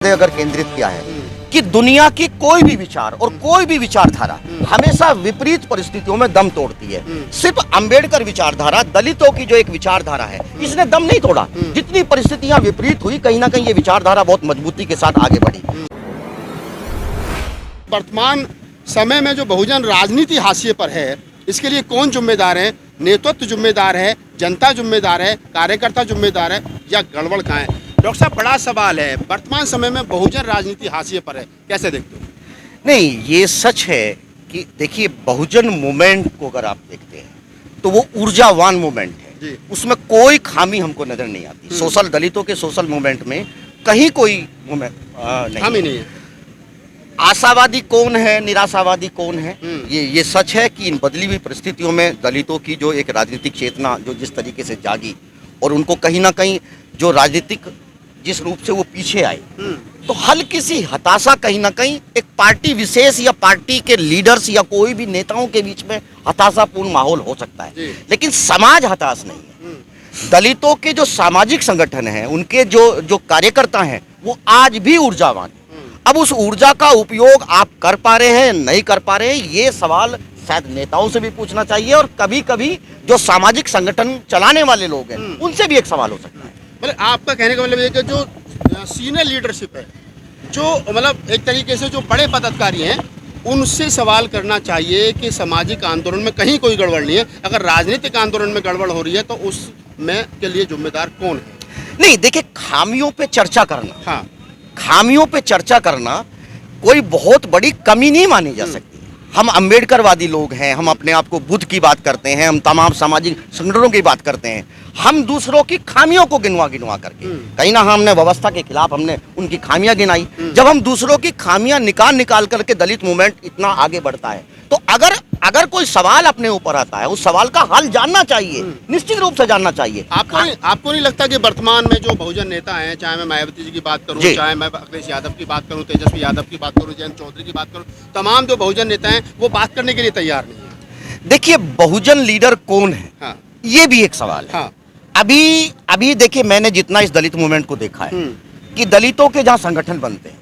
अगर केंद्रित किया है कि दुनिया की कोई भी विचार और कोई भी विचारधारा हमेशा विपरीत परिस्थितियों में दम तोड़ती है। सिर्फ अंबेडकर विचारधारा, दलितों की जो एक विचारधारा है, इसने दम नहीं तोड़ा। जितनी परिस्थितियां विपरीत हुई, कहीं ना कहीं ये विचारधारा बहुत मजबूती के साथ आगे बढ़ी। वर्तमान समय में जो बहुजन राजनीति हाशिए पर है, इसके लिए कौन जिम्मेदार है? नेतृत्व जिम्मेदार है, जनता जिम्मेदार है, कार्यकर्ता जिम्मेदार है, या गड़बड़ कहाँ है? डॉक्टर साहब, बड़ा सवाल है। वर्तमान समय में बहुजन राजनीति हाशिए पर है, कैसे देखते हो? नहीं, ये सच है कि देखिए, बहुजन मूवमेंट को अगर आप देखते हैं तो वो ऊर्जावान मूवमेंट है, उसमें कोई खामी हमको नजर नहीं आती। सोशल, दलितों के सोशल मूवमेंट में कहीं कोई खामी नहीं है। आशावादी कौन है, निराशावादी कौन है? ये सच है कि इन बदली हुई परिस्थितियों में दलितों की जो एक राजनीतिक चेतना जो जिस तरीके से जागी, और उनको कहीं ना कहीं जो राजनीतिक जिस रूप से वो पीछे आए, तो हल्की सी हताशा कहीं ना कहीं एक पार्टी विशेष या पार्टी के लीडर्स या कोई भी नेताओं के बीच में हताशापूर्ण माहौल हो सकता है, लेकिन समाज हताश नहीं है। दलितों के जो सामाजिक संगठन हैं, उनके जो कार्यकर्ता हैं, वो आज भी ऊर्जावान हैं। अब उस ऊर्जा का उपयोग आप कर पा रहे हैं, नहीं कर पा रहे हैं, ये सवाल शायद नेताओं से भी पूछना चाहिए, और कभी कभी जो सामाजिक संगठन चलाने वाले लोग हैं, उनसे भी एक सवाल हो सकता है। मतलब आपका कहने का मतलब ये कि जो सीनियर लीडरशिप है, जो मतलब एक तरीके से जो बड़े पदाधिकारी हैं, उनसे सवाल करना चाहिए कि सामाजिक आंदोलन में कहीं कोई गड़बड़ नहीं है। अगर राजनीतिक आंदोलन में गड़बड़ हो रही है तो उसमें के लिए जिम्मेदार कौन है? नहीं, देखिए, खामियों पे चर्चा करना, हाँ, खामियों पे चर्चा करना कोई बहुत बड़ी कमी नहीं मानी जा सकती। हम अंबेडकरवादी लोग हैं, हम अपने आप को बुद्ध की बात करते हैं, हम तमाम सामाजिक संगठनों की बात करते हैं, हम दूसरों की खामियों को गिनवा करके, कहीं ना हमने व्यवस्था के खिलाफ हमने उनकी खामियां गिनाई। जब हम दूसरों की खामियां निकाल करके दलित मूवमेंट इतना आगे बढ़ता है, तो अगर कोई सवाल अपने ऊपर आता है, उस सवाल का हल जानना चाहिए, निश्चित रूप से जानना चाहिए। आपको नहीं लगता कि वर्तमान में जो बहुजन नेता हैं, चाहे मैं मायावती जी की बात करूं, चाहे मैं अखिलेश यादव की बात करूं, तेजस्वी यादव की बात करूं, जयंत चौधरी की बात करूं, तमाम जो बहुजन नेता हैं वो बात करने के लिए तैयार नहीं है। देखिए, बहुजन लीडर कौन है, हाँ, ये भी एक सवाल है। हाँ। अभी देखिए, मैंने जितना इस दलित मूवमेंट को देखा है कि दलितों के जहां संगठन बनते हैं,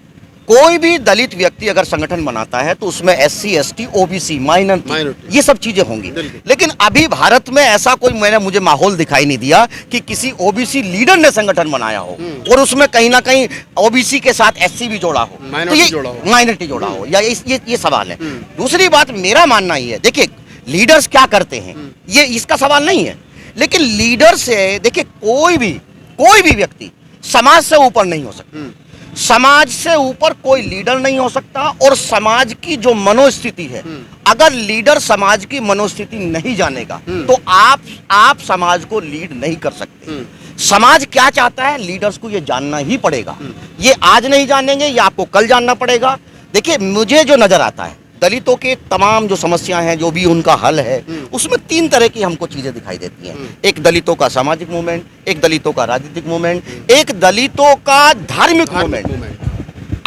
कोई भी दलित व्यक्ति अगर संगठन बनाता है तो उसमें SC, ST, OBC, माइनॉरिटी, ये सब चीजें होंगी। लेकिन अभी भारत में ऐसा कोई मुझे माहौल दिखाई नहीं दिया कि किसी OBC लीडर ने संगठन बनाया हो और उसमें कहीं ना कहीं OBC के साथ SC भी जोड़ा हो, माइनॉरिटी जोड़ा हो, या ये सवाल है। दूसरी बात, मेरा मानना ही है, देखिए, लीडर्स क्या करते हैं ये इसका सवाल नहीं है, लेकिन लीडर से देखिए, कोई भी व्यक्ति समाज से ऊपर नहीं हो सकता। समाज से ऊपर कोई लीडर नहीं हो सकता, और समाज की जो मनोस्थिति है, अगर लीडर समाज की मनोस्थिति नहीं जानेगा तो आप समाज को लीड नहीं कर सकते। समाज क्या चाहता है, लीडर्स को ये जानना ही पड़ेगा। ये आज नहीं जानेंगे, ये आपको कल जानना पड़ेगा। देखिए, मुझे जो नजर आता है, दलितों के तमाम जो समस्या हैं, जो भी उनका हल है, उसमें 3 तरह की हमको चीजें दिखाई देती हैं। एक दलितों का सामाजिक मूवमेंट, एक दलितों का राजनीतिक मूवमेंट, एक दलितों का धार्मिक मूवमेंट।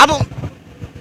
अब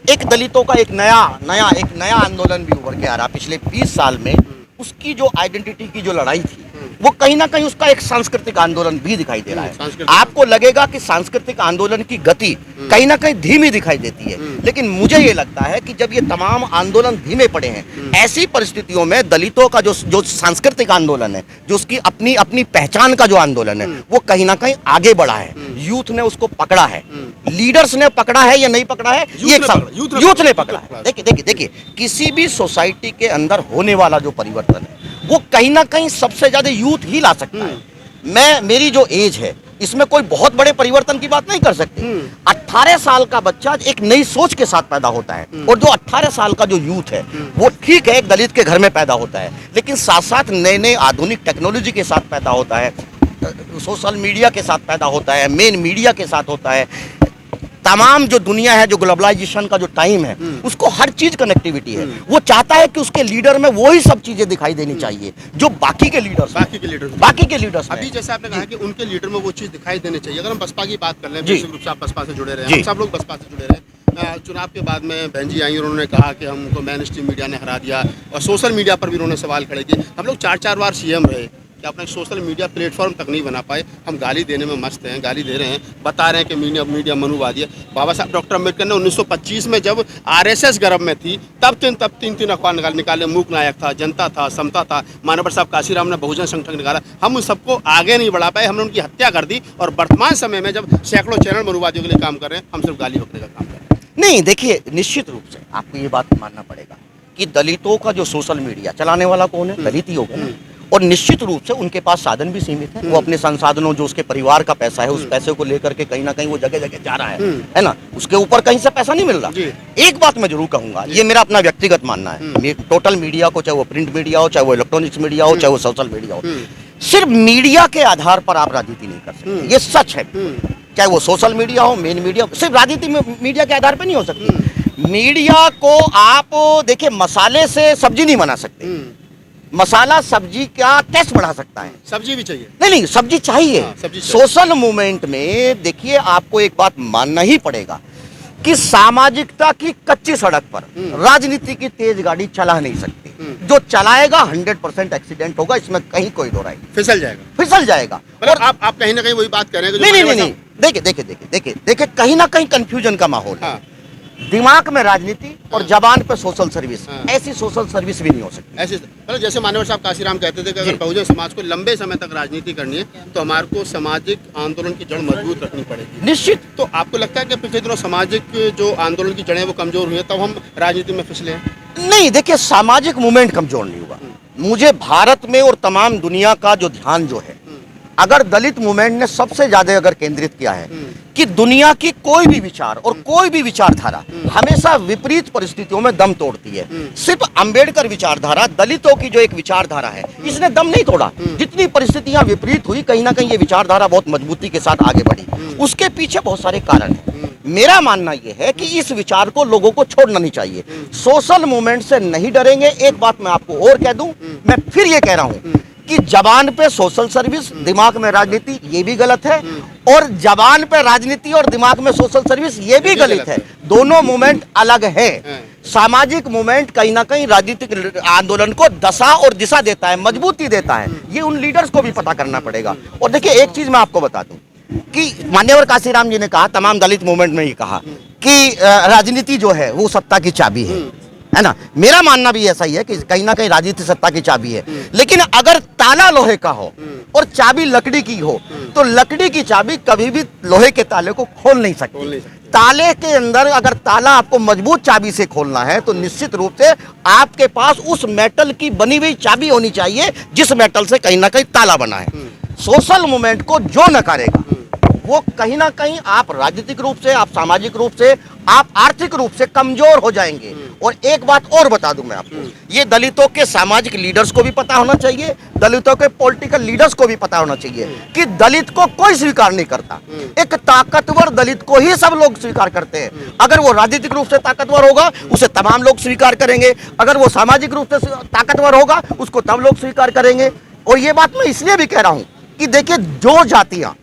एक दलितों का एक नया आंदोलन भी उभर के आ रहा। पिछले 20 साल में उसकी जो आइडेंटिटी की जो लड़ाई थी, वो कहीं ना कहीं उसका एक सांस्कृतिक आंदोलन भी दिखाई दे रहा है। आपको लगेगा कि सांस्कृतिक आंदोलन की गति कहीं ना कहीं धीमी दिखाई देती है, लेकिन मुझे ये लगता है कि जब ये तमाम आंदोलन धीमे पड़े हैं, ऐसी परिस्थितियों में दलितों का जो सांस्कृतिक आंदोलन है, जो उसकी अपनी पहचान का जो आंदोलन है, वो कहीं ना कहीं आगे बढ़ा है। यूथ ने उसको पकड़ा है, लीडर्स ने पकड़ा है या नहीं पकड़ा है, ये एक सवाल, यूथ ने पकड़ा है। देखिए, किसी भी सोसाइटी के अंदर होने वाला जो परिवर्तन है, वो कहीं ना कहीं सबसे ज्यादा यूथ ही ला सकता है। मेरी जो एज है, इसमें कोई बहुत बड़े परिवर्तन की बात नहीं कर सकते। 18 साल का बच्चा एक नई सोच के साथ पैदा होता है, और जो 18 साल का जो यूथ है, वो ठीक है, एक दलित के घर में पैदा होता है, लेकिन साथ साथ नए आधुनिक टेक्नोलॉजी के साथ पैदा होता है, सोशल मीडिया के साथ पैदा होता है, मेन मीडिया के साथ होता है। तमाम जो दुनिया है, जो ग्लोबलाइजेशन का जो टाइम है, उसको हर चीज कनेक्टिविटी है। वो चाहता है कि उसके लीडर में वही सब चीजें दिखाई देनी चाहिए जो बाकी के लीडर्स अभी जैसे आपने कहा कि उनके लीडर में वो चीज दिखाई देनी चाहिए। अगर हम बसपा की बात कर लें, विशेष रूप से आप बसपा से जुड़े रहे, हम सब लोग बसपा से जुड़े रहे। चुनाव के बाद में बहन जी आई, उन्होंने कहा कि हमको मेन स्ट्रीम मीडिया ने हरा दिया, और सोशल मीडिया पर भी उन्होंने सवाल खड़े किए। हम लोग 4 बार CM रहे, कि अपना एक सोशल मीडिया प्लेटफॉर्म तक नहीं बना पाए। हम गाली देने में मस्त हैं, गाली दे रहे हैं, बता रहे हैं कि मीडिया मनुवादी है। बाबा साहब डॉक्टर अम्बेडकर ने 1925 में जब आरएसएस गर्भ में थी तब तीन अखबार निकाले। मूक नायक था, जनता था, समता था, मानवर साहब काशीराम ने बहुजन संगठन निकाला। हम उन सबको आगे नहीं बढ़ा पाए, हमने उनकी हत्या कर दी। और वर्तमान समय में जब सैकड़ों चैनल मनुवादियों के लिए काम कर रहे हैं, हम सिर्फ गाली बकने का काम कर रहे हैं। नहीं, देखिए, निश्चित रूप से आपको ये बात मानना पड़ेगा कि दलितों का जो सोशल मीडिया चलाने वाला कौन है? दलित ही होगा ना। और निश्चित रूप से उनके पास साधन भी सीमित है। वो अपने संसाधनों, जो उसके परिवार का पैसा है, उस पैसे को लेकर के कहीं ना कहीं वो जगह जगह जा रहा है ना। उसके ऊपर कहीं से पैसा नहीं मिल रहा। एक बात मैं जरूर कहूंगा, ये मेरा अपना व्यक्तिगत मानना है, टोटल मीडिया को, चाहे वो प्रिंट मीडिया हो, चाहे वो इलेक्ट्रॉनिक्स मीडिया हो, चाहे वो सोशल मीडिया हो, सिर्फ मीडिया के आधार पर आप राजनीति नहीं कर सकते। ये सच है। चाहे वो सोशल मीडिया हो, मेन मीडिया, सिर्फ राजनीति में मीडिया के आधार पर नहीं हो सकती। मीडिया को आप देखिए, मसाले से सब्जी नहीं बना सकते। मसाला सब्जी का टेस्ट बढ़ा सकता है। सब्जी भी चाहिए। नहीं, सब्जी चाहिए। सब्जी चाहिए। सोशल मूवमेंट में देखिए, आपको एक बात मानना ही पड़ेगा कि सामाजिकता की कच्ची सड़क पर राजनीति की तेज गाड़ी चला नहीं सकती। जो चलाएगा 100% एक्सीडेंट होगा, इसमें कहीं कोई दो राय नहीं। फिसल जाएगा। और आप कहीं ना कहीं वही बात कर रहे हैं कि नहीं, देखिए, कहीं ना कहीं कंफ्यूजन का माहौल है। दिमाग में राजनीति और जबान पे सोशल सर्विस, ऐसी सोशल सर्विस भी नहीं हो सकती। ऐसे मतलब जैसे मानवर साहब काशीराम कहते थे कि अगर बहुजन समाज को लंबे समय तक राजनीति करनी है तो हमारे को सामाजिक आंदोलन की जड़ मजबूत रखनी पड़ेगी। निश्चित। तो आपको लगता है कि पिछले दिनों सामाजिक जो आंदोलन की जड़ें वो कमजोर हुई है, तब हम राजनीति में फिसले हैं? नहीं, देखिए, सामाजिक मूवमेंट कमजोर नहीं हुआ। मुझे भारत में और तमाम दुनिया का जो ध्यान जो है, अगर दलित मूवमेंट ने सबसे ज्यादा अगर केंद्रित किया है कि दुनिया की कोई भी विचार और कोई भी विचारधारा हमेशा विपरीत परिस्थितियों में दम तोड़ती है। सिर्फ अंबेडकर विचारधारा, दलितों की जो एक विचारधारा है, इसने दम नहीं तोड़ा। जितनी परिस्थितियां विपरीत हुई, कहीं ना कहीं ये विचारधारा बहुत मजबूती के साथ आगे बढ़ी। उसके पीछे बहुत सारे कारण हैं। मेरा मानना यह है कि इस विचार को लोगों को छोड़ना नहीं चाहिए। सोशल मूवमेंट से नहीं डरेंगे। एक बात मैं आपको और कह दूं, मैं फिर ये कह रहा हूं कि जबान पे सोशल सर्विस, दिमाग में राजनीति, ये भी गलत है। और जबान पे राजनीति और दिमाग में सोशल सर्विस, ये भी गलत है। दोनों मूवमेंट अलग है। सामाजिक मूवमेंट कहीं ना कहीं राजनीतिक आंदोलन को दशा और दिशा देता है, मजबूती देता है। ये उन लीडर्स को भी पता करना पड़ेगा। और देखिए, एक चीज मैं आपको बता दूं कि मान्यवर काशीराम जी ने कहा, तमाम दलित मूवमेंट में ये कहा कि राजनीति जो है वो सत्ता की चाबी है ना। मेरा मानना भी ऐसा ही है कि कहीं ना कहीं राजनीति सत्ता की चाबी है। लेकिन अगर ताला लोहे का हो और चाबी लकड़ी की हो, तो लकड़ी की चाबी कभी भी लोहे के ताले को खोल नहीं सकती। ताले के अंदर अगर ताला आपको मजबूत चाबी से खोलना है, तो निश्चित रूप से आपके पास उस मेटल की बनी हुई चाबी होनी चाहिए जिस मेटल से कहीं ना कहीं ताला बना है। सोशल मूवमेंट को जो नकारेगा, वो कहीं ना कहीं आप राजनीतिक रूप से, आप सामाजिक रूप से, आप आर्थिक रूप से कमजोर हो जाएंगे। और एक बात और बता दूं मैं आपको, ये दलितों के सामाजिक लीडर्स को भी पता होना चाहिए, दलितों के पॉलिटिकल लीडर्स को भी पता होना चाहिए कि दलित को कोई स्वीकार नहीं करता। एक ताकतवर दलित को ही सब लोग स्वीकार करते हैं। अगर वो राजनीतिक रूप से ताकतवर होगा, उसे तमाम लोग स्वीकार करेंगे। अगर वो सामाजिक रूप से ताकतवर होगा, उसको तब लोग स्वीकार करेंगे। और ये बात मैं इसलिए भी कह रहा हूं कि देखिए, जो जातियां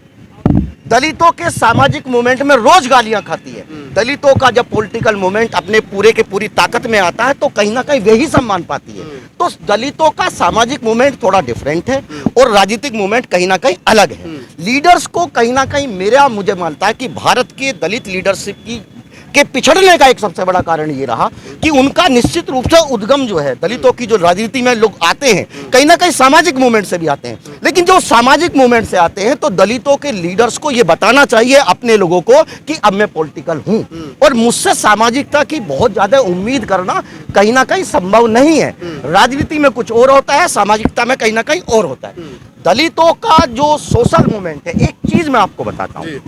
दलितों के सामाजिक मूवमेंट में रोज गालियां खाती है, दलितों का जब पॉलिटिकल मूवमेंट अपने पूरे के पूरी ताकत में आता है, तो कहीं ना कहीं वही सम्मान पाती है। तो दलितों का सामाजिक मूवमेंट थोड़ा डिफरेंट है और राजनीतिक मूवमेंट कहीं ना कहीं अलग है। लीडर्स को कहीं ना कहीं मुझे मानता है कि भारत के दलित लीडरशिप के पिछड़ने का एक सबसे बड़ा कारण ये रहा कि उनका निश्चित रूप से उद्गम जो है, दलितों की जो राजनीति में लोग आते हैं, कहीं ना कहीं सामाजिक मूवमेंट से भी आते हैं। लेकिन जो सामाजिक मूवमेंट से आते हैं, तो दलितों के लीडर्स को ये बताना चाहिए अपने लोगों को कि अब मैं पॉलिटिकल हूं और मुझसे सामाजिकता की बहुत ज्यादा उम्मीद करना कहीं ना कहीं संभव नहीं है। राजनीति में कुछ और होता है, सामाजिकता में कहीं ना कहीं और होता है। दलितों का जो सोशल मूवमेंट है, एक चीज मैं आपको बताता हूं,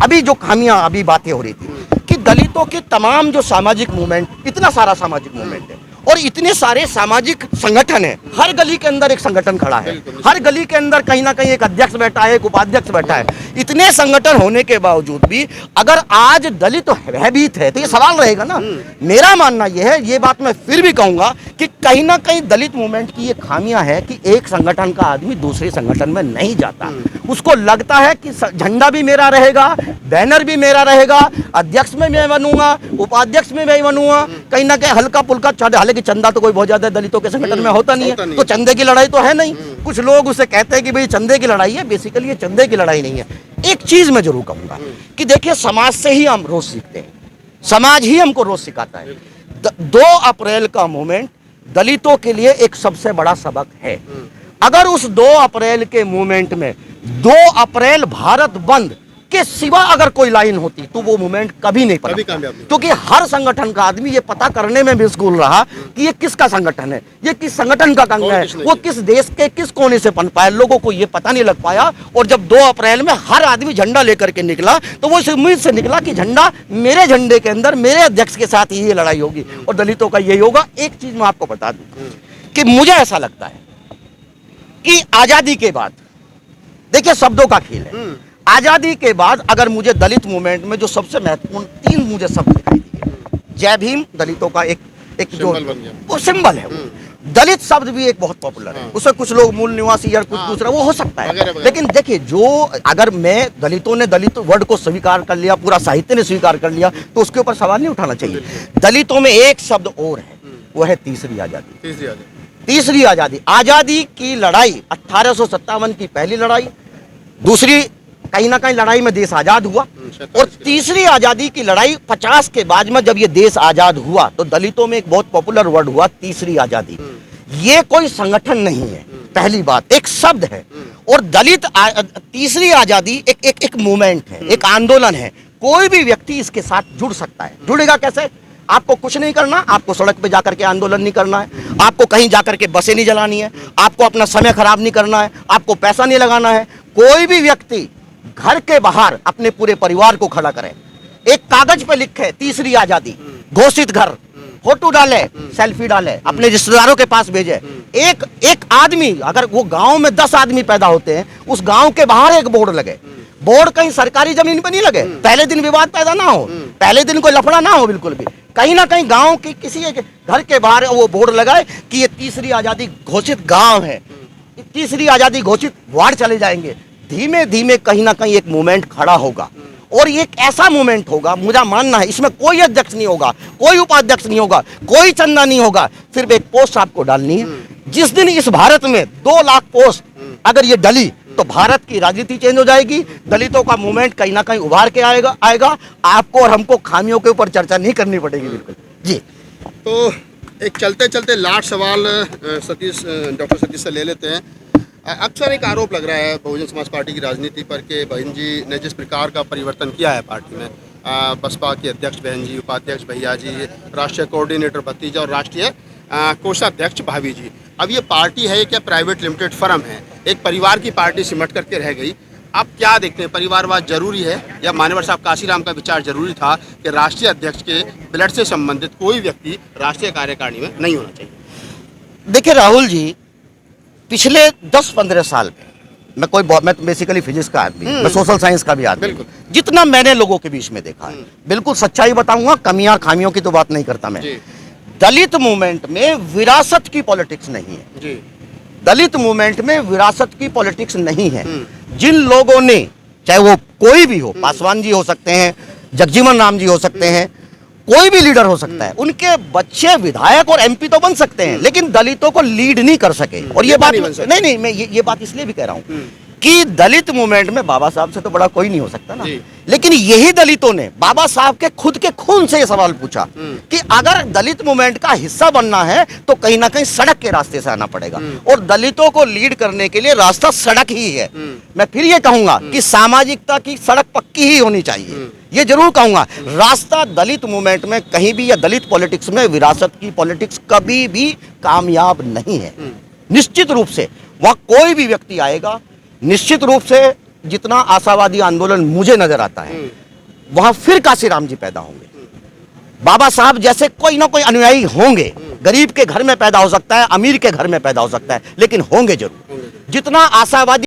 अभी जो खामियां, अभी बातें हो रही थी कि दलितों के तमाम जो सामाजिक मूवमेंट, इतना सारा सामाजिक मूवमेंट है और इतने सारे सामाजिक संगठन है। हर गली के अंदर एक संगठन खड़ा है, हर गली के अंदर कहीं ना कहीं एक अध्यक्ष बैठा है, एक उपाध्यक्ष बैठा है। इतने संगठन होने के बावजूद भी अगर आज दलित भयभीत है, तो ये सवाल रहेगा ना। मेरा मानना यह है, ये बात मैं फिर भी कहूंगा कि कहीं ना कहीं दलित मूवमेंट की ये खामियां है कि एक संगठन का आदमी दूसरे संगठन में नहीं जाता। उसको लगता है कि झंडा भी मेरा रहेगा, बैनर भी मेरा रहेगा, अध्यक्ष में मैं बनूंगा, उपाध्यक्ष में मैं बनूंगा, कहीं ना कहीं हल्का पुल्का बोले कि चंदा तो कोई बहुत ज्यादा दलितों के संगठन में होता नहीं है, तो चंदे की लड़ाई तो है नहीं। कुछ लोग उसे कहते हैं कि भाई चंदे की लड़ाई है, बेसिकली ये चंदे की लड़ाई नहीं है। एक चीज मैं जरूर कहूंगा कि देखिए, समाज से ही हम रोज सीखते हैं, समाज ही हमको रोज सिखाता है। 2 अप्रैल का मूवमेंट दलितों के लिए एक सबसे बड़ा सबक है। अगर उस 2 अप्रैल के मूवमेंट में 2 अप्रैल भारत बंद के सिवा अगर कोई लाइन होती तो वो मूवमेंट कभी नहीं पनपता, क्योंकि हर संगठन का आदमी ये पता करने में मशगूल रहा कि ये किसका संगठन है, ये किस संगठन का कंग है, वो किस देश के किस कोने से पनपा है, लोगों को ये पता नहीं लग पाया। और जब 2 अप्रैल में हर आदमी झंडा लेकर के निकला तो वो इस उम्मीद से निकला कि झंडा मेरे झंडे के अंदर मेरे अध्यक्ष के साथ ही ये लड़ाई होगी और दलितों का यही होगा। एक चीज मैं आपको बता दूं कि मुझे ऐसा लगता है कि आजादी के बाद, देखिए शब्दों का खेल है, आजादी के बाद अगर मुझे दलित मूवमेंट में जो सबसे महत्वपूर्ण 3 मुझे शब्द दिखाई दिए, जय भीम दलितों का एक जो वो सिंबल है, दलित शब्द भी एक बहुत पॉपुलर है, उसे कुछ लोग मूल निवासी या कुछ दूसरा वो हो सकता है, लेकिन देखिए जो अगर मैं दलितों ने दलित वर्ड को स्वीकार कर लिया, पूरा साहित्य ने स्वीकार कर लिया, तो उसके ऊपर सवाल नहीं उठाना चाहिए। दलितों में एक शब्द और है, वो है तीसरी आजादी। तीसरी आजादी, आजादी की लड़ाई 1857 की पहली लड़ाई, दूसरी कहीं ना कहीं लड़ाई में देश आजाद हुआ, और तीसरी आजादी की लड़ाई 50 के बाद में जब ये देश आजाद हुआ तो दलितों में एक बहुत पॉपुलर वर्ड हुआ तीसरी आजादी। ये कोई संगठन नहीं है, पहली बात, एक शब्द है। और दलित तीसरी आजादी एक मूवमेंट है, एक आंदोलन है। कोई भी व्यक्ति इसके साथ जुड़ सकता है। जुड़ेगा कैसे? आपको कुछ नहीं करना, आपको सड़क पे जाकर के आंदोलन नहीं करना है, आपको कहीं जाकर के बसें नहीं जलानी है, आपको अपना समय खराब नहीं करना है, आपको पैसा नहीं लगाना है। कोई भी व्यक्ति घर के बाहर अपने पूरे परिवार को खड़ा करे, एक कागज पे लिखे तीसरी आजादी, घोषित घर, फोटो डाले, सेल्फी डाले, अपने रिश्तेदारों के पास भेजे। एक आदमी, अगर वो गांव में 10 आदमी पैदा होते हैं, उस गांव के बाहर एक बोर्ड लगे, बोर्ड कहीं सरकारी जमीन पे नहीं लगे, पहले दिन विवाद पैदा ना हो, पहले दिन कोई लफड़ा ना हो, बिल्कुल भी कहीं ना कहीं गांव की किसी एक घर के बाहर वो बोर्ड लगाए कि ये तीसरी आजादी घोषित गांव है, तीसरी आजादी घोषित वार्ड चले जाएंगे। धीमे धीमे कहीं ना कहीं एक मूवमेंट खड़ा होगा, और ये एक ऐसा मूवमेंट होगा, मुझे मानना है, इसमें कोई अध्यक्ष नहीं होगा, कोई उपाध्यक्ष नहीं होगा, कोई चंदा नहीं होगा, सिर्फ एक पोस्ट आपको डालनी है। जिस दिन इस भारत में 2 लाख पोस्ट अगर ये डली तो भारत की राजनीति चेंज हो जाएगी, दलितों का मूवमेंट कहीं ना कहीं उभार के आएगा। आपको और हमको खामियों के ऊपर चर्चा नहीं करनी पड़ेगी। बिल्कुल जी। तो एक चलते चलते लास्ट सवाल डॉक्टर सतीश से ले लेते हैं। अक्सर एक आरोप लग रहा है बहुजन समाज पार्टी की राजनीति पर कि बहन जी ने जिस प्रकार का परिवर्तन किया है पार्टी में, बसपा के अध्यक्ष बहन जी, उपाध्यक्ष भैया जी, राष्ट्रीय कोऑर्डिनेटर भतीजा और राष्ट्रीय कोषाध्यक्ष भाभी जी, अब ये पार्टी है क्या प्राइवेट लिमिटेड फर्म है? एक परिवार की पार्टी सिमट करके रह गई। आप क्या देखते हैं, परिवारवाद जरूरी है या मान्यवर साहब काशीराम का विचार जरूरी था कि राष्ट्रीय अध्यक्ष के ब्लड से संबंधित कोई व्यक्ति राष्ट्रीय कार्यकारिणी में नहीं होना चाहिए? देखिए राहुल जी, पिछले 10-15 साल में मैं बेसिकली फिजिक्स का आदमी, मैं सोशल साइंस का भी आदमी, जितना मैंने लोगों के बीच में देखा है, बिल्कुल सच्चाई बताऊंगा, कमियां खामियों की तो बात नहीं करता मैं। दलित मूवमेंट में विरासत की पॉलिटिक्स नहीं है। दलित मूवमेंट में विरासत की पॉलिटिक्स नहीं है। जिन लोगों ने, चाहे वो कोई भी हो, पासवान जी हो सकते हैं, जगजीवन राम जी हो सकते हैं, कोई भी लीडर हो सकता है, उनके बच्चे विधायक और एमपी तो बन सकते हैं, लेकिन दलितों को लीड नहीं कर सके। और ये बात नहीं, मैं ये बात इसलिए भी कह रहा हूं कि दलित मूवमेंट में बाबा साहब से तो बड़ा कोई नहीं हो सकता ना, लेकिन यही दलितों ने बाबा साहब के खुद के खून से ये सवाल पूछा कि अगर दलित मूवमेंट का हिस्सा बनना है तो कहीं ना कहीं सड़क के रास्ते से आना पड़ेगा, और दलितों को लीड करने के लिए रास्ता सड़क ही है। मैं फिर ये कहूंगा कि सामाजिकता की सड़क पक्की ही होनी चाहिए, ये जरूर कहूंगा। रास्ता दलित मूवमेंट में कहीं भी या दलित पॉलिटिक्स में विरासत की पॉलिटिक्स कभी भी कामयाब नहीं है। निश्चित रूप से वहां कोई भी व्यक्ति आएगा, निश्चित रूप से जितना आशावादी आंदोलन मुझे नजर आता है, वहां फिर काशीराम जी पैदा होंगे, बाबा साहब जैसे कोई ना कोई अनुयायी होंगे। गरीब के घर में पैदा हो सकता है, अमीर के घर में पैदा हो सकता है, लेकिन होंगे जरूर। जितना आशावादी